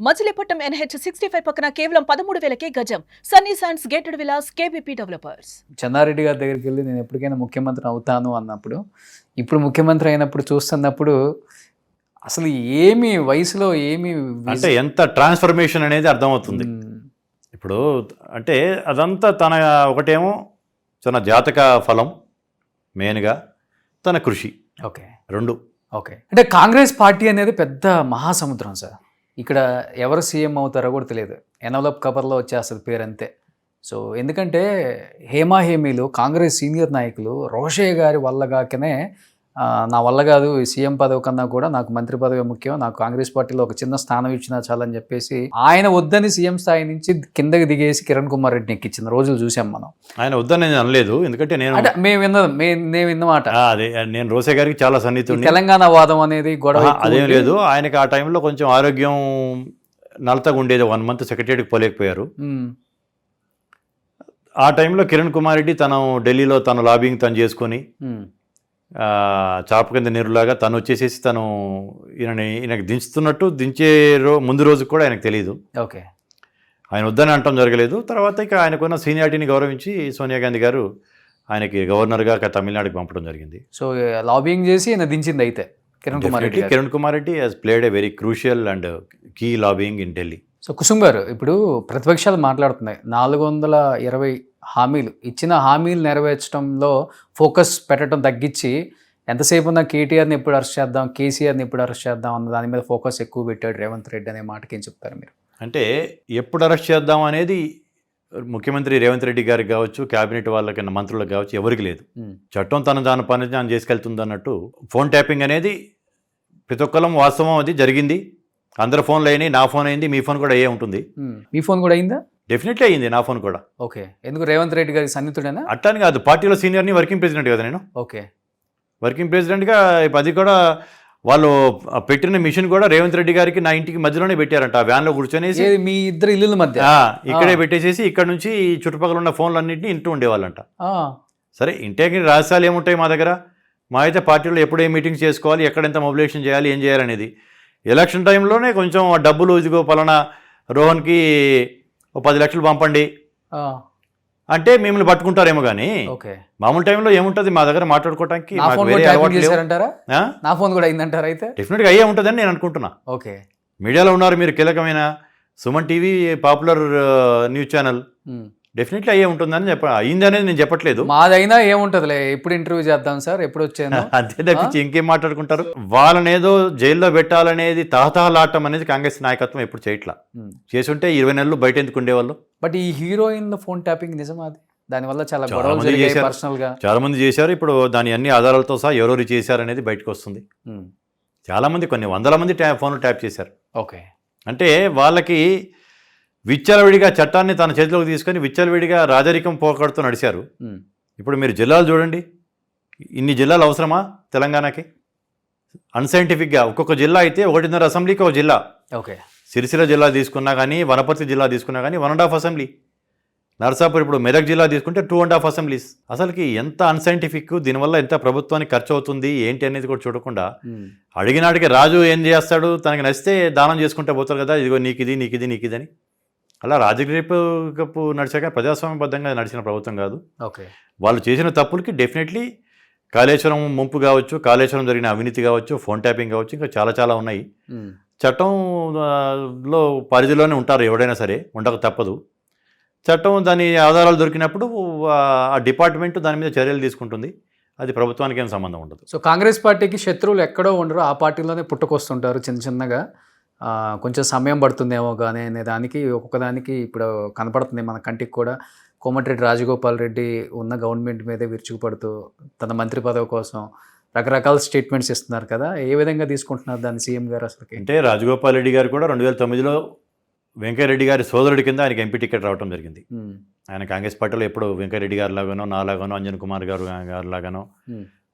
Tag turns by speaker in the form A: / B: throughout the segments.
A: Machilipatnam NH65 పక్కన కేవలం 13,000కే గజం. Sunny Sands gated villas KBP developers.
B: Chennareddy గారి దగ్గరికి వెళ్ళి నేను ఎప్పటికైనా ముఖ్యమంత్రి అవుతాను అన్నప్పుడు, ఇప్పుడు ముఖ్యమంత్రి అయినప్పుడు చూస్తున్నప్పుడు అసలు ఏమి వయసులో ఏమి
C: అంటే ఎంత ట్రాన్స్ఫర్మేషన్ అనేది అర్థమవుతుంది. ఇప్పుడు అంటే అదంతా తన ఒకటేమో తన జాతక ఫలం మెయిన్గా, తన కృషి.
B: ఓకే,
C: రెండు.
B: ఓకే, అంటే కాంగ్రెస్ పార్టీ అనేది పెద్ద మహాసముద్రం సార్. ఇక్కడ ఎవరు సీఎం అవుతారో కూడా తెలియదు, ఎన్వలప్ కవర్లో వచ్చేస్తుంది పేరు అంతే. సో ఎందుకంటే హేమాహేమీలు కాంగ్రెస్ సీనియర్ నాయకులు రోషయ్య గారి వల్ల కాకనే నా వల్ల కాదు సీఎం పదవి కన్నా కూడా నాకు మంత్రి పదవి ముఖ్యం, నాకు కాంగ్రెస్ పార్టీలో ఒక చిన్న స్థానం ఇచ్చినా చాలని చెప్పేసి ఆయన వద్దని సీఎం స్థాయి నుంచి కిందకి దిగేసి కిరణ్ కుమార్ రెడ్డిని ఎక్కించిన రోజులు చూసాం మనం.
C: ఆయన వద్దని నేను అనలేదు, ఎందుకంటే
B: నేను విన్నమాట.
C: అదే నేను రోషయ్య గారికి చాలా సన్నిహితుడిని.
B: తెలంగాణ వాదం అనేది గొడవ
C: అదేం లేదు. ఆయనకి ఆ టైంలో కొంచెం ఆరోగ్యం నలతగా ఉండేది, 1 month సెక్రటరీకి పోలేకపోయారు. ఆ టైంలో కిరణ్ కుమార్ రెడ్డి తను ఢిల్లీలో తన లాబింగ్ తను చేసుకొని చాప కింద నీరులాగా తను వచ్చేసేసి తను ఈయనకి దించుతున్నట్టు ముందు రోజు కూడా ఆయనకు తెలియదు.
B: ఓకే,
C: ఆయన వద్దని అనటం జరగలేదు. తర్వాత ఇక ఆయనకున్న సీనియారిటీని గౌరవించి సోనియా గాంధీ గారు ఆయనకి గవర్నర్గా తమిళనాడుకి పంపడం జరిగింది.
B: సో లాబింగ్ చేసి ఆయన దించింది అయితే Kiran
C: Kumar Reddy has played a very crucial and key lobbying in Delhi.
B: So Kusum గారు, ఇప్పుడు ప్రతిపక్షాలు మాట్లాడుతున్నాయి 420 హామీలు ఇచ్చిన హామీలు నెరవేర్చడంలో ఫోకస్ పెట్టడం తగ్గించి ఎంతసేపు ఉన్న కేటీఆర్ని ఎప్పుడు అరెస్ట్ చేద్దాం, కేసీఆర్ని ఎప్పుడు అరెస్ట్ చేద్దాం అన్న దాని మీద ఫోకస్ ఎక్కువ పెట్టాడు రేవంత్ రెడ్డి అనే మాటకి ఏం చెప్తారు మీరు?
C: అంటే ఎప్పుడు అరెస్ట్ చేద్దాం అనేది ముఖ్యమంత్రి రేవంత్ రెడ్డి గారికి కావచ్చు, క్యాబినెట్ వాళ్ళకన్నా మంత్రులకు కావచ్చు, ఎవరికి లేదు. చట్టం దాని పని చేసుకెళ్తుంది అన్నట్టు. ఫోన్ ట్యాపింగ్ అనేది ప్రతి ఒక్కరం వాస్తవం, అది జరిగింది. అందరి ఫోన్లు అయినాయి, నా ఫోన్ అయింది, మీ ఫోన్ కూడా అయ్యే ఉంటుంది.
B: మీ ఫోన్ కూడా అయిందా?
C: డెఫినెట్లీ అయింది, నా ఫోన్ కూడా.
B: ఓకే, ఎందుకు రేవంత్ రెడ్డి గారి సన్నిహితుడేనా?
C: అట్లని కాదు, పార్టీలో సీనియర్ని, వర్కింగ్ ప్రెసిడెంట్ కదా నేను.
B: ఓకే,
C: వర్కింగ్ ప్రెసిడెంట్గా అది కూడా వాళ్ళు పెట్టిన మిషన్ కూడా రేవంత్ రెడ్డి గారికి నా ఇంటికి మధ్యలోనే పెట్టారంట. ఆ వ్యాన్లో కూర్చొనేసి
B: మీ ఇద్దరు ఇల్లుల మధ్య
C: ఇక్కడే పెట్టేసేసి ఇక్కడ నుంచి చుట్టుపక్కల ఉన్న ఫోన్లు అన్నింటినీ ఇంటూ ఉండేవాళ్ళంట. సరే, ఇంటికి రహస్యాలు ఏముంటాయి మా దగ్గర? మా అయితే పార్టీలో ఎప్పుడు ఏ మీటింగ్స్ చేసుకోవాలి, ఎక్కడ ఎంత మొబిలైజేషన్ చేయాలి, ఏం చేయాలనేది. ఎలక్షన్ టైంలోనే కొంచెం డబ్బులు, ఇదిగో పలానా రోహన్కి 10 లక్షలు పంపండి అంటే మిమ్మల్ని పట్టుకుంటారేమో కానీ మామూలు టైంలో ఏముంటుంది మా దగ్గర మాట్లాడుకోవడానికి?
B: నా ఫోన్ కూడా అయిందంటారా? అయితే
C: డెఫినెట్గా అయ్యే ఉంటుందని నేను అనుకుంటున్నా.
B: ఓకే,
C: మీడియాలో ఉన్నారు మీరు, కీలకమైన Suman TV, popular news channel, definitely అయ్యే ఉంటుందని అయింది అనేది నేను చెప్పట్లేదు.
B: మాదైనా ఏముంటుందిలే, ఎప్పుడు ఇంటర్వ్యూ చేద్దాం సార్, ఎప్పుడు వచ్చాను
C: అంతే తప్పించి ఇంకేం మాట్లాడుకుంటారు? వాళ్ళనేదో జైల్లో పెట్టాలనేది తహతహలాటం అనేది కాంగ్రెస్ నాయకత్వం ఎప్పుడు చేయట్లా. చేసుంటే 20 నెలలు బయట ఎందుకు ఉండేవాళ్ళు.
B: బట్ ఈ హీరోయిన్ ఫోన్ ట్యాపింగ్ నిజమా? అది దానివల్ల చాలా గొడవలు జరిగాయి పర్సనల్గా.
C: చాలా మంది చేశారు. ఇప్పుడు దాని అన్ని ఆధారాలతో సహా ఎవరెవరు చేశారు అనేది బయటకు వస్తుంది. చాలా మంది, కొన్ని 100 మంది ఫోన్లు ట్యాప్ చేశారు.
B: ఓకే,
C: అంటే వాళ్ళకి విచ్చలవిడిగా చట్టాన్ని తన చేతిలోకి తీసుకొని విచ్చలవిడిగా రాజరికం పోకడుతూ నడిచారు. ఇప్పుడు మీరు జిల్లాలు చూడండి, ఇన్ని జిల్లాలు అవసరమా తెలంగాణకి? అన్సైంటిఫిక్గా ఒక్కొక్క జిల్లా అయితే 1.5 అసెంబ్లీకి ఒక జిల్లా.
B: ఓకే,
C: సిరిసిల్ల జిల్లా తీసుకున్నా కానీ, వనపర్తి జిల్లా తీసుకున్నా కానీ 1.5 అసెంబ్లీ. నర్సాపూర్, ఇప్పుడు మెదక్ జిల్లా తీసుకుంటే 2.5 అసెంబ్లీస్. అసలుకి ఎంత అన్సైంటిఫిక్, దీనివల్ల ఎంత ప్రభుత్వానికి ఖర్చు అవుతుంది ఏంటి అనేది కూడా చూడకుండా అడిగినాడికి రాజు ఏం చేస్తాడు, తనకి నచ్చితే దానం చేసుకుంటే పోతారు కదా, ఇదిగో నీకిది నీకిది నీకిదని. అలా రాజకీయపు నడిచాక ప్రజాస్వామ్యబద్ధంగా నడిచిన ప్రభుత్వం కాదు.
B: ఓకే,
C: వాళ్ళు చేసిన తప్పులకి డెఫినెట్లీ కాళేశ్వరం ముంపు కావచ్చు, కాళేశ్వరం జరిగిన అవినీతి కావచ్చు, ఫోన్ ట్యాపింగ్ కావచ్చు, ఇంకా చాలా చాలా ఉన్నాయి. చట్టంలో పరిధిలోనే ఉంటారు ఎవడైనా సరే, ఉండక తప్పదు. చట్టం దాని ఆధారాలు దొరికినప్పుడు ఆ డిపార్ట్మెంట్ దాని మీద చర్యలు తీసుకుంటుంది. అది ప్రభుత్వానికి ఏం సంబంధం ఉండదు.
B: సో కాంగ్రెస్ పార్టీకి శత్రువులు ఎక్కడో ఉండరు, ఆ పార్టీలోనే పుట్టుకొస్తుంటారు చిన్న చిన్నగా. కొంచెం సమయం పడుతుందేమో కానీ అనే దానికి ఒక్కొక్కదానికి ఇప్పుడు కనపడుతుంది మన కంటికి కూడా. కోమటిరెడ్డి రాజగోపాల్ రెడ్డి ఉన్న గవర్నమెంట్ మీదే విరుచుకుపడుతూ తన మంత్రి పదవి కోసం రకరకాల స్టేట్మెంట్స్ ఇస్తున్నారు కదా, ఏ విధంగా తీసుకుంటున్నారు దాన్ని సీఎం గారు అసలుకి?
C: అంటే రాజగోపాల్ రెడ్డి గారు కూడా 2009లో వెంకయ్యరెడ్డి గారి సోదరుడి కింద ఆయనకి ఎంపీ టికెట్ రావడం జరిగింది. ఆయన కాంగ్రెస్ పార్టీలో ఎప్పుడు వెంకయ్యరెడ్డి గారి లాగానో, నాలాగానో, అంజన్ కుమార్ గారు లాగానో,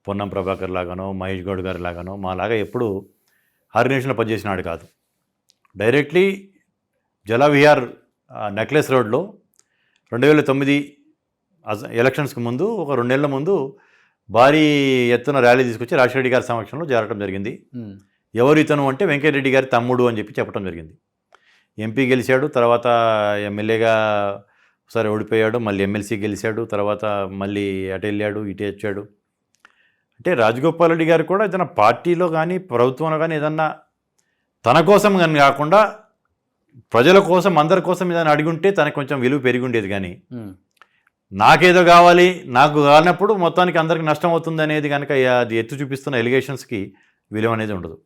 C: పొన్నం ప్రభాకర్ లాగానో, మహేష్ గౌడ్ గారి లాగానో, మాలాగా ఎప్పుడు ఆర్గనైజేషన్లో పనిచేసినాడు కాదు. డైరెక్ట్లీ జలవిహార్ నెక్లెస్ రోడ్లో 2009 ఎలక్షన్స్కి ముందు ఒక 2 నెలల ముందు భారీ ఎత్తున ర్యాలీ తీసుకొచ్చి రాజశేఖర గారి సమక్షంలో జరగడం జరిగింది. ఎవరు ఇతను అంటే వెంకయ్యరెడ్డి గారి తమ్ముడు అని చెప్పి చెప్పడం జరిగింది. ఎంపీ గెలిచాడు, తర్వాత ఎమ్మెల్యేగా ఒకసారి ఓడిపోయాడు, మళ్ళీ ఎమ్మెల్సీ గెలిచాడు, తర్వాత మళ్ళీ అటు వెళ్ళాడు, ఇటు వచ్చాడు. అంటే రాజగోపాల్ రెడ్డి గారు కూడా ఏదైనా పార్టీలో కానీ ప్రభుత్వంలో కానీ ఏదన్నా తన కోసం కానీ కాకుండా ప్రజల కోసం అందరి కోసం ఏదైనా అడిగుంటే తనకు కొంచెం విలువ పెరిగి ఉండేది. కానీ నాకేదో కావాలి, నాకు కానప్పుడు మొత్తానికి అందరికి నష్టం అవుతుంది అనేది కనుక అది ఎత్తు చూపిస్తున్న ఎలిగేషన్స్కి విలువ అనేది ఉండదు.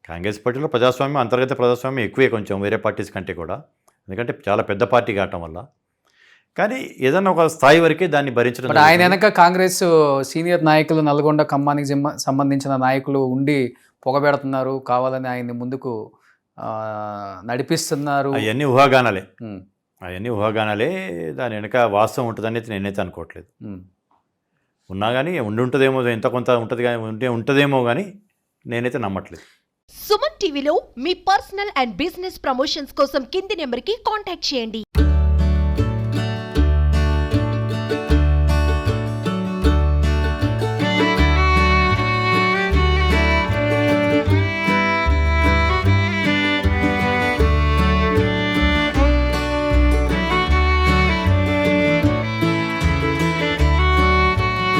C: కాంగ్రెస్ పార్టీలో ప్రజాస్వామ్యం, అంతర్గత ప్రజాస్వామ్యం ఎక్కువే కొంచెం వేరే పార్టీస్ కంటే కూడా, ఎందుకంటే చాలా పెద్ద పార్టీ కావటం వల్ల. కానీ ఏదన్నా ఒక స్థాయి వరకే దాన్ని భరించడం.
B: ఆయన వెనక కాంగ్రెస్ సీనియర్ నాయకులు, నల్గొండ ఖమ్మానికి సంబంధించిన నాయకులు ఉండి పొగబెడుతున్నారు, కావాలని ఆయన్ని ముందుకు నడిపిస్తున్నారు.
C: అవన్నీ ఊహాగానాలే. దాని వెనక వాస్తవం ఉంటుందని నేనైతే అనుకోవట్లేదు. ఉన్నా కానీ ఉంటుందేమో, ఎంత కొంత ఉంటుంది కానీ ఉంటుందేమో కానీ నేనైతే నమ్మట్లేదు.
D: సుమన్ టీవీలో మీ పర్సనల్ అండ్ బిజినెస్ ప్రమోషన్స్ కోసం కింది నెంబర్కి కాంటాక్ట్ చేయండి.